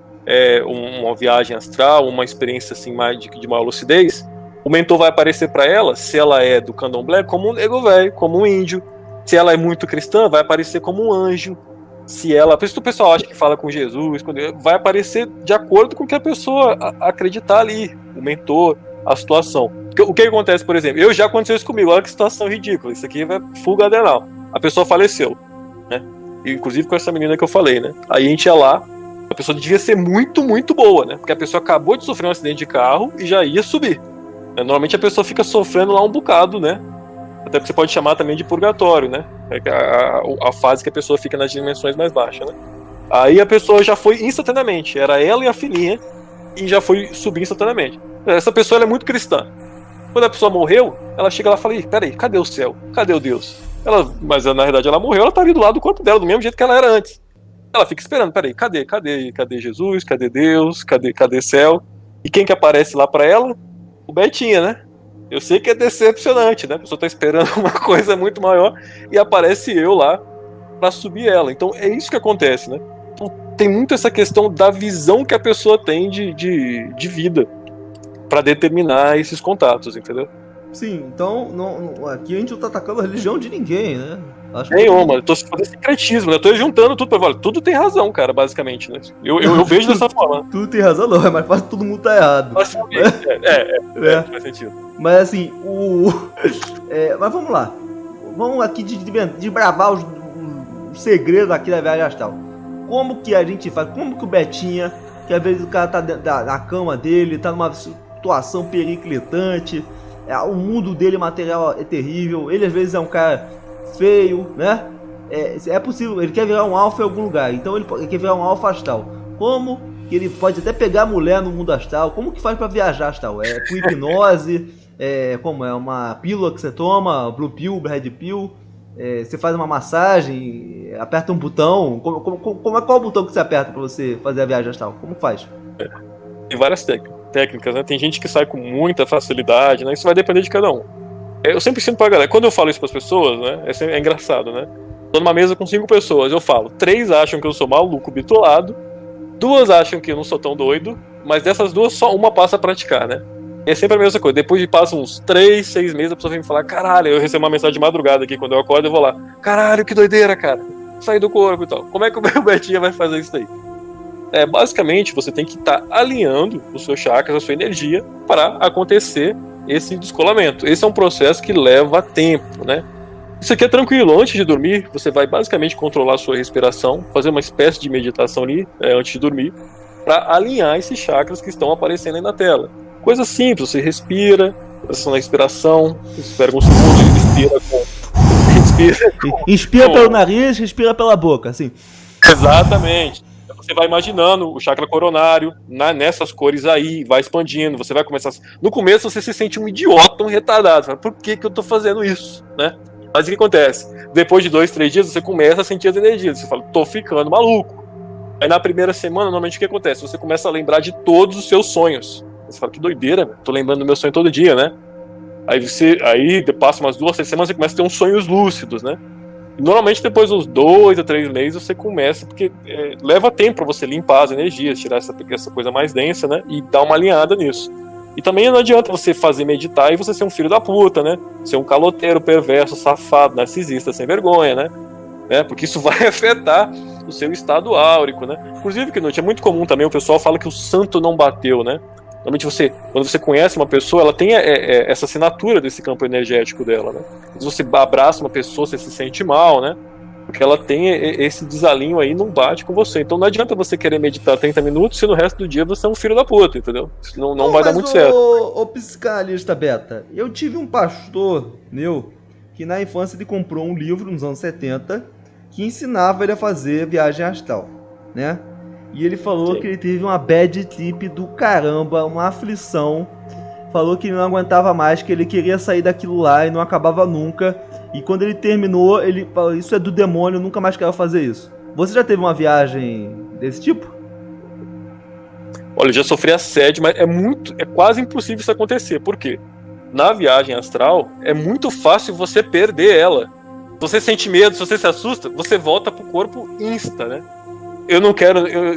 uma viagem astral, uma experiência assim, de maior lucidez. O mentor vai aparecer para ela, se ela é do candomblé, como um nego velho, como um índio. Se ela é muito cristã, vai aparecer como um anjo. Se ela, por isso o pessoal acha que fala com Jesus, vai aparecer de acordo com o que a pessoa acreditar ali, o mentor, a situação. O que acontece, por exemplo, já aconteceu isso comigo, olha que situação ridícula, isso aqui vai full gadenal. A pessoa faleceu, né? Inclusive com essa menina que eu falei, né? Aí a gente ia lá, a pessoa devia ser muito, muito boa, né? Porque a pessoa acabou de sofrer um acidente de carro e já ia subir. Normalmente a pessoa fica sofrendo lá um bocado, né? Até porque você pode chamar também de purgatório, né? A fase que a pessoa fica nas dimensões mais baixas, né? Aí a pessoa já foi instantaneamente, era ela e a filhinha, e já foi subir instantaneamente. Essa pessoa ela é muito cristã. Quando a pessoa morreu, ela chega lá e fala, peraí, cadê o céu? Cadê o Deus? Mas na verdade ela morreu, ela tá ali do lado do corpo dela, do mesmo jeito que ela era antes. Ela fica esperando, peraí, cadê Jesus? Cadê Deus? Cadê céu? E quem que aparece lá pra ela? O Betinha, né? Eu sei que é decepcionante, né? A pessoa tá esperando uma coisa muito maior e aparece eu lá pra subir ela. Então é isso que acontece, né? Então, tem muito essa questão da visão que a pessoa tem de vida pra determinar esses contatos, entendeu? Sim, então aqui a gente não tá atacando a religião de ninguém, né? Nenhuma, eu tô fazendo secretismo, né? Eu tô juntando tudo pra falar, tudo tem razão, cara, basicamente, né? Eu vejo dessa forma. Tudo tem razão, não, é mais fácil todo mundo tá errado. Faz sentido. Mas assim, mas vamos lá. Vamos aqui desbravar os segredos aqui da viagem astral. Como que a gente faz? Como que o Betinha, que às vezes o cara tá dentro da cama dele, tá numa situação periclitante, o mundo dele material é terrível, ele às vezes é um cara feio, né? É possível, ele quer virar um alfa em algum lugar, então ele quer virar um alfa astral. Como que ele pode até pegar a mulher no mundo astral? Como que faz pra viajar astral? É com hipnose? Como é uma pílula que você toma, blue pill, red pill? Você faz uma massagem, aperta um botão? Qual o botão que você aperta pra você fazer a viagem astral? Como faz? Tem várias técnicas, né? Tem gente que sai com muita facilidade, né? Isso vai depender de cada um. Eu sempre ensino pra galera, quando eu falo isso pras pessoas, né? É engraçado, né? Tô numa mesa com 5 pessoas, eu falo, 3 acham que eu sou maluco, bitolado, 2 acham que eu não sou tão doido, mas dessas 2, só uma passa a praticar, né? E é sempre a mesma coisa, depois de passar uns 3, 6 meses, a pessoa vem me falar, caralho, eu recebo uma mensagem de madrugada aqui, quando eu acordo, eu vou lá, caralho, que doideira, cara, sair do corpo e tal. Como é que o Betinha vai fazer isso daí? Basicamente, você tem que estar alinhando os seus chakras, a sua energia, para acontecer esse descolamento. Esse é um processo que leva tempo, né? Isso aqui é tranquilo. Antes de dormir, você vai basicamente controlar a sua respiração, fazer uma espécie de meditação ali, antes de dormir, para alinhar esses chakras que estão aparecendo aí na tela. Coisa simples, você respira, presta na respiração, espera alguns segundos, inspira pelo nariz, respira pela boca, assim. Exatamente. Você vai imaginando o chakra coronário nessas cores aí, vai expandindo, você vai começar... No começo você se sente um idiota, um retardado, fala, por que eu tô fazendo isso, né? Mas o que acontece? Depois de 2, 3 dias, você começa a sentir as energias, você fala, tô ficando maluco. Aí na primeira semana, normalmente o que acontece? Você começa a lembrar de todos os seus sonhos. Você fala, que doideira, tô lembrando do meu sonho todo dia, né? Aí passa umas 2, 3 semanas, você começa a ter uns sonhos lúcidos, né? Normalmente depois dos 2 a 3 meses você começa, porque leva tempo para você limpar as energias, tirar essa coisa mais densa, né? E dar uma alinhada nisso. E também não adianta você fazer meditar e você ser um filho da puta, né? Ser um caloteiro, perverso, safado, narcisista, sem vergonha, né? Porque isso vai afetar o seu estado áurico, né? Inclusive, Knut, é muito comum também, o pessoal fala que o santo não bateu, né? Normalmente quando você conhece uma pessoa, ela tem essa assinatura desse campo energético dela, né? Se você abraça uma pessoa, você se sente mal, né? Porque ela tem esse desalinho aí, não bate com você. Então não adianta você querer meditar 30 minutos se no resto do dia você é um filho da puta, entendeu? Isso não vai dar muito certo. Ô psicanalista Beta, eu tive um pastor meu que na infância ele comprou um livro nos anos 70 que ensinava ele a fazer viagem astral, né? E ele falou que ele teve uma bad trip do caramba, uma aflição. Falou que ele não aguentava mais, que ele queria sair daquilo lá e não acabava nunca. E quando ele terminou, ele falou, isso é do demônio, eu nunca mais quero fazer isso. Você já teve uma viagem desse tipo? Olha, eu já sofri assédio, mas é quase impossível isso acontecer. Por quê? Na viagem astral, é muito fácil você perder ela. Se você sente medo, se você se assusta, você volta pro corpo insta, né? Eu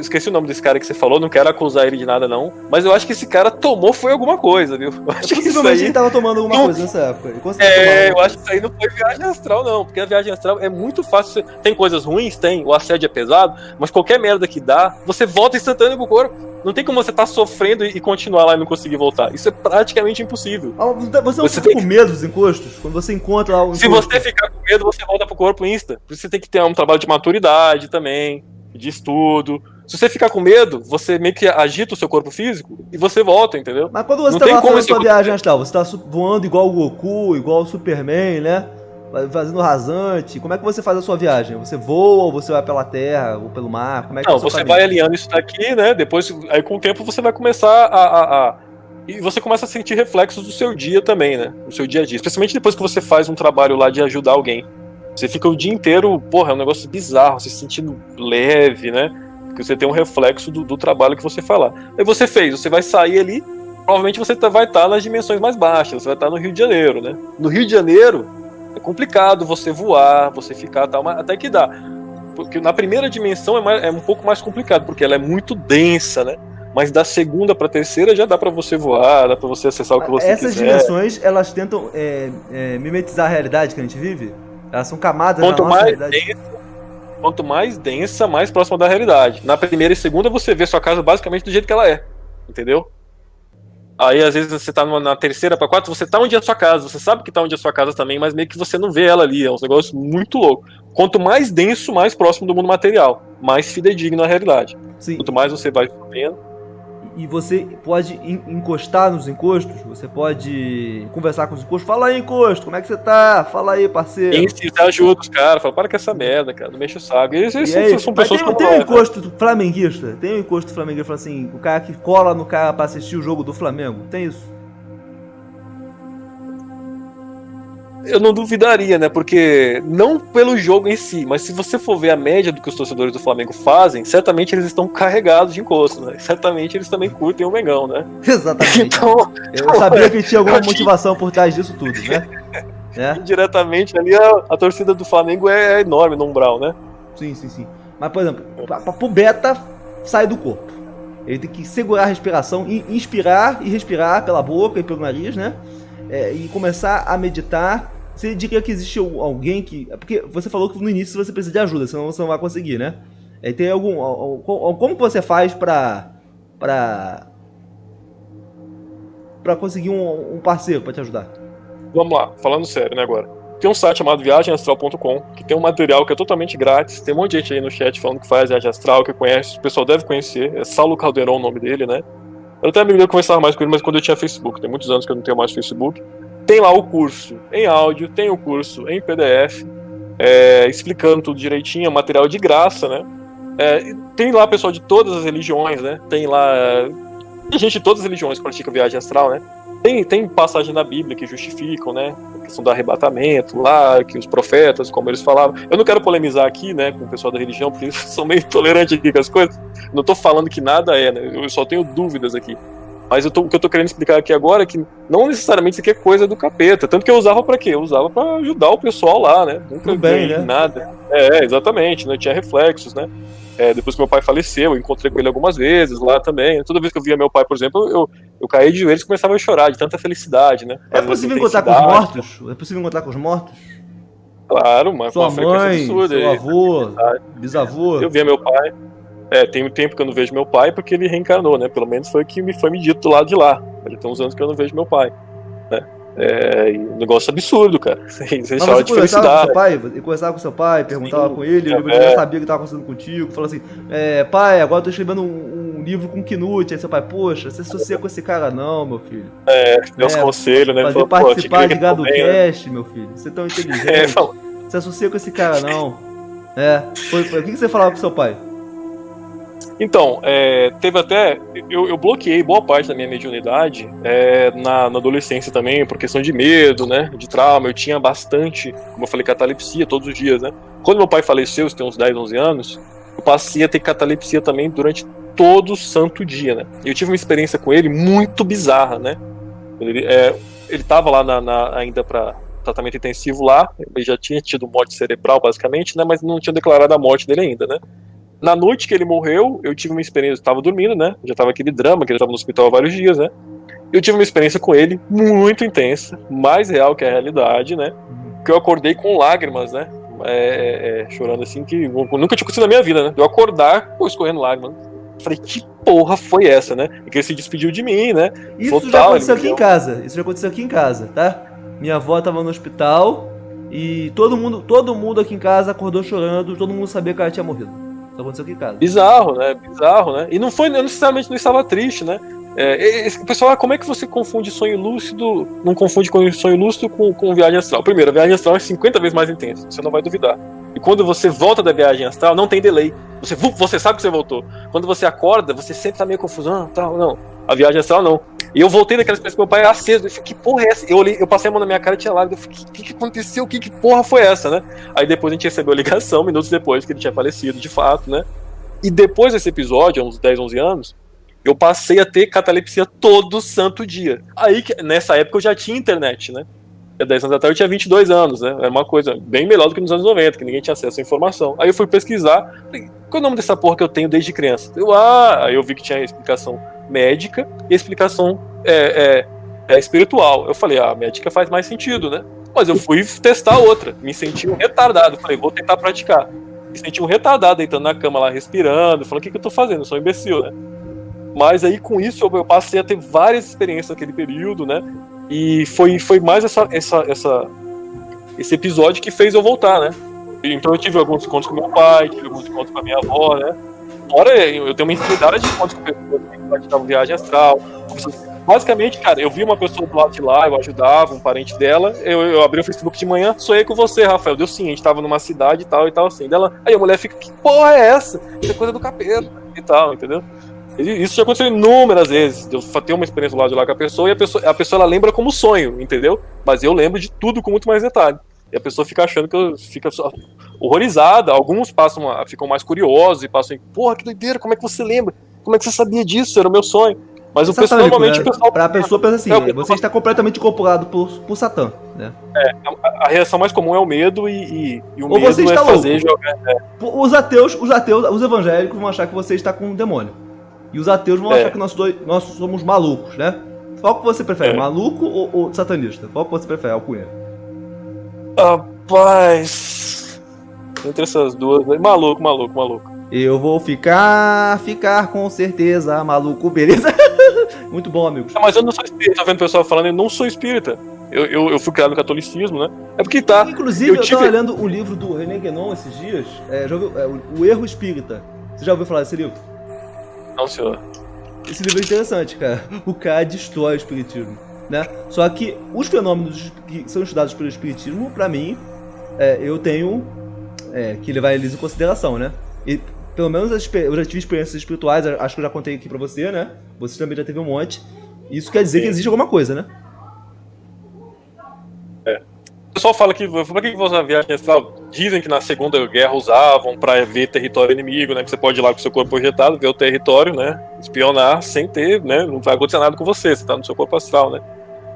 esqueci o nome desse cara que você falou, não quero acusar ele de nada não, mas eu acho que esse cara foi alguma coisa, viu? Eu acho que possivelmente ele tava tomando alguma coisa nessa época. Eu acho que isso aí não foi viagem astral não, porque a viagem astral é muito fácil, tem coisas ruins, o assédio é pesado, mas qualquer merda que dá, você volta instantâneo pro corpo. Não tem como você estar sofrendo e continuar lá e não conseguir voltar. Isso é praticamente impossível. Você não fica com medo dos encostos? Quando você encontra lá o encosto? Se você ficar com medo, você volta pro corpo insta. Por isso você tem que ter um trabalho de maturidade também, de estudo. Se você ficar com medo, você meio que agita o seu corpo físico e você volta, entendeu? Mas quando você tá lá fazendo sua viagem astral, você tá voando igual o Goku, igual o Superman, né? Fazendo rasante. Como é que você faz a sua viagem? Você voa ou você vai pela terra ou pelo mar? Como é que você vai alinhando isso daqui, né? Depois, aí com o tempo você vai começar e você começa a sentir reflexos do seu dia também, né? Do seu dia a dia. Especialmente depois que você faz um trabalho lá de ajudar alguém. Você fica o dia inteiro, é um negócio bizarro, se sentindo leve, né? Porque você tem um reflexo do trabalho que você faz lá. Aí você vai sair ali, provavelmente você vai estar nas dimensões mais baixas, você vai estar no Rio de Janeiro, né? No Rio de Janeiro, é complicado você voar, você ficar tal, até que dá. Porque na primeira dimensão é um pouco mais complicado, porque ela é muito densa, né? Mas da segunda para terceira já dá para você voar, dá para você acessar o que você quiser. Essas dimensões, elas tentam mimetizar a realidade que a gente vive? Elas são camadas da nossa realidade. Quanto mais densa, mais próxima da realidade. Na primeira e segunda você vê sua casa basicamente do jeito que ela é, entendeu? Aí às vezes você tá na terceira pra quarta, você tá onde é a sua casa, você sabe que tá onde é a sua casa também, mas meio que você não vê ela ali, é um negócio muito louco. Quanto mais denso, mais próximo do mundo material, mais fidedigno à realidade. Sim. Quanto mais você vai subindo. E você pode encostar nos encostos, você pode conversar com os encostos. Fala aí, encosto, como é que você tá? Fala aí, parceiro. Você ajuda os caras, fala, para com essa merda, cara, não mexe o saco. São pessoas tem um encosto flamenguista, tem um encosto flamenguista, fala assim, o cara que cola no cara pra assistir o jogo do Flamengo, tem isso? Eu não duvidaria, né? Porque não pelo jogo em si, mas se você for ver a média do que os torcedores do Flamengo fazem, certamente eles estão carregados de encosto, né? Certamente eles também curtem o Mengão, né? Exatamente. Então, eu sabia que tinha alguma motivação por trás disso tudo, né? Indiretamente ali a torcida do Flamengo é enorme no umbral, né? Sim. Mas, por exemplo, pro Beta sair do corpo. Ele tem que segurar a respiração, inspirar e respirar pela boca e pelo nariz, né? E começar a meditar. Você diria que existe alguém que... Porque você falou que no início você precisa de ajuda, senão você não vai conseguir, né? Tem como você faz pra conseguir um parceiro pra te ajudar? Vamos lá, falando sério, né, agora. Tem um site chamado viagemastral.com, que tem um material que é totalmente grátis. Tem um monte de gente aí no chat falando que faz viagem astral, que conhece, o pessoal deve conhecer. É Saulo Calderon o nome dele, né? Eu até me lembro que eu conversava mais com ele, mas quando eu tinha Facebook. Tem muitos anos que eu não tenho mais Facebook. Tem lá o curso em áudio, tem o curso em PDF, explicando tudo direitinho, material de graça, né? Tem lá pessoal de todas as religiões, né? Tem gente de todas as religiões que pratica viagem astral, né? Tem passagem na Bíblia que justificam, né? A questão do arrebatamento lá, que os profetas, como eles falavam. Eu não quero polemizar aqui, né, com o pessoal da religião, porque eles são meio intolerantes aqui com as coisas. Não tô falando que nada né? Eu só tenho dúvidas aqui. Mas o que eu tô querendo explicar aqui agora é que não necessariamente isso aqui é coisa do capeta. Tanto que eu usava pra quê? Eu usava pra ajudar o pessoal lá, né? Nunca ganhei nada. Exatamente, né? Tinha reflexos, né? Depois que meu pai faleceu, eu encontrei com ele algumas vezes lá também. Toda vez que eu via meu pai, por exemplo, eu caía de joelhos e começava a chorar de tanta felicidade, né? É possível encontrar com os mortos? É possível encontrar com os mortos? Claro, mas com sua uma frequência mãe, absurda. seu avô, bisavô. Eu via meu pai. Tem um tempo que eu não vejo meu pai porque ele reencarnou, né? Pelo menos foi o que foi me dito do lado de lá. Ele tem uns anos que eu não vejo meu pai, né? Um negócio absurdo, cara. Mas você conversava com seu pai? Conversava com seu pai, perguntava com ele já sabia o que estava acontecendo contigo, falou assim, pai, agora eu tô escrevendo um livro com Knut. Aí seu pai, poxa, você associa com esse cara não, meu filho. Meus conselhos, né? Fazer participar de GadoCast, meu filho. Você é tão inteligente. Você associa com esse cara não. O que você falava com seu pai? Então, teve até... Eu bloqueei boa parte da minha mediunidade na adolescência também, por questão de medo, né? De trauma. Eu tinha bastante, como eu falei, catalepsia todos os dias, né? Quando meu pai faleceu, isso tem uns 10, 11 anos, eu passei a ter catalepsia também durante todo o santo dia, né? Eu tive uma experiência com ele muito bizarra, né? Ele tava lá ainda para tratamento intensivo lá, ele já tinha tido morte cerebral, basicamente, né? Mas não tinha declarado a morte dele ainda, né? Na noite que ele morreu, eu tive uma experiência, eu tava dormindo, né? Já tava aquele drama, que ele tava no hospital há vários dias, né? Eu tive uma experiência com ele muito intensa, mais real que a realidade, né? Que eu acordei com lágrimas, né? Chorando assim, que nunca tinha acontecido na minha vida, né? Eu acordar, escorrendo lágrimas. Falei, que porra foi essa, né? E que ele se despediu de mim, né? Isso já aconteceu aqui em casa. Isso já aconteceu aqui em casa, tá? Minha avó tava no hospital e todo mundo aqui em casa acordou chorando, todo mundo sabia que ela tinha morrido. Isso aconteceu aqui em casa. Bizarro, né? E não foi, eu necessariamente não estava triste, né? O pessoal, como é que você confunde sonho lúcido, não confunde com sonho lúcido com viagem astral? Primeiro, a viagem astral é 50 vezes mais intensa, você não vai duvidar. E quando você volta da viagem astral, não tem delay. Você sabe que você voltou. Quando você acorda, você sempre tá meio confuso, tal, não. A viagem astral, não. E eu voltei daquela experiência com meu pai aceso. Eu falei, que porra é essa? Eu passei a mão na minha cara e tinha lágrimas. Eu falei, o que aconteceu? Que porra foi essa, né? Aí depois a gente recebeu a ligação, minutos depois, que ele tinha falecido, de fato, né? E depois desse episódio, há uns 10, 11 anos, eu passei a ter catalepsia todo santo dia. Aí, nessa época, eu já tinha internet, né? 10 anos atrás eu tinha 22 anos, né? Era uma coisa bem melhor do que nos anos 90, que ninguém tinha acesso à informação. Aí eu fui pesquisar, falei, qual é o nome dessa porra que eu tenho desde criança? Aí eu vi que tinha explicação médica e explicação espiritual. Eu falei, a médica faz mais sentido, né? Mas eu fui testar outra, me senti um retardado. Falei, vou tentar praticar. Me senti um retardado deitando na cama lá, respirando, falando, o que eu tô fazendo? Eu sou um imbecil, né? Mas aí com isso eu passei a ter várias experiências naquele período, né? E foi mais esse episódio que fez eu voltar, né? Então eu tive alguns encontros com meu pai, tive alguns encontros com a minha avó, né? Fora eu tenho uma infinidade de encontros com pessoas que praticavam viagem astral. Basicamente, cara, eu vi uma pessoa do lado de lá, eu ajudava, um parente dela, eu abri o Facebook de manhã, sonhei com você, Rafael. Deu sim, a gente tava numa cidade e tal, assim. Aí a mulher fica, que porra é essa? Isso é coisa do capeta e tal, entendeu? Isso já aconteceu inúmeras vezes. Eu tenho uma experiência do lado de lá com a pessoa e a pessoa ela lembra como sonho, entendeu? Mas eu lembro de tudo com muito mais detalhe. E a pessoa fica achando que fica horrorizada. Alguns ficam mais curiosos e passam, porra, que doideira, como é que você lembra? Como é que você sabia disso? Era o meu sonho. Mas normalmente né? o pessoal. Pra pessoa pensa assim, você está completamente incorporado por Satã, né? A reação mais comum é o medo e o ou medo você está fazer louco. jogar. Os ateus, os evangélicos vão achar que você está com um demônio. E os ateus vão achar que nós somos malucos, né? Qual que você prefere, maluco ou satanista? Qual que você prefere, alcunha? Rapaz, entre essas duas, maluco. Eu vou ficar com certeza, maluco, beleza? Muito bom, amigos. Mas eu não sou espírita, tá vendo o pessoal falando, eu não sou espírita. Eu fui criado no catolicismo, né? É porque tá. Inclusive, eu tava lendo o livro do René Guénon esses dias, já ouviu, O Erro Espírita. Você já ouviu falar desse livro? Não, senhor. Esse livro é interessante, cara. O cara destrói o espiritismo, né? Só que os fenômenos que são estudados pelo espiritismo, pra mim, eu tenho que levar eles em consideração, né? E, pelo menos eu já tive experiências espirituais, acho que eu já contei aqui pra você, né? Você também já teve um monte. Isso quer dizer que existe alguma coisa, né? pessoal fala que pra que você viagem astral? Dizem que na Segunda Guerra usavam pra ver território inimigo, né? Que você pode ir lá com o seu corpo projetado, ver o território, né? Espionar sem ter, né? Não vai acontecer nada com você tá no seu corpo astral, né?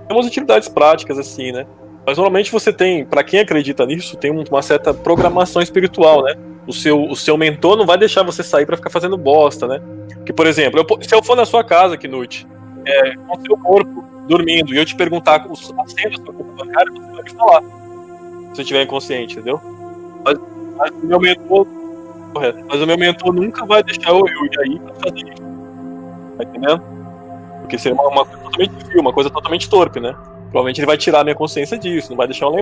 Tem umas utilidades práticas, assim, né? Mas normalmente você tem, pra quem acredita nisso, tem uma certa programação espiritual, né? O seu mentor não vai deixar você sair pra ficar fazendo bosta, né? Que, por exemplo, se eu for na sua casa, Knut, com o seu corpo dormindo, e eu te perguntar a senha da sua conta bancária, você vai me falar. Se eu estiver inconsciente, entendeu? Mas o meu mentor. Correto. Mas o meu mentor nunca vai deixar eu ir aí pra fazer isso. Tá entendendo? Porque seria uma coisa totalmente fria, uma coisa totalmente torpe, né? Provavelmente ele vai tirar a minha consciência disso, não vai deixar eu lembrar.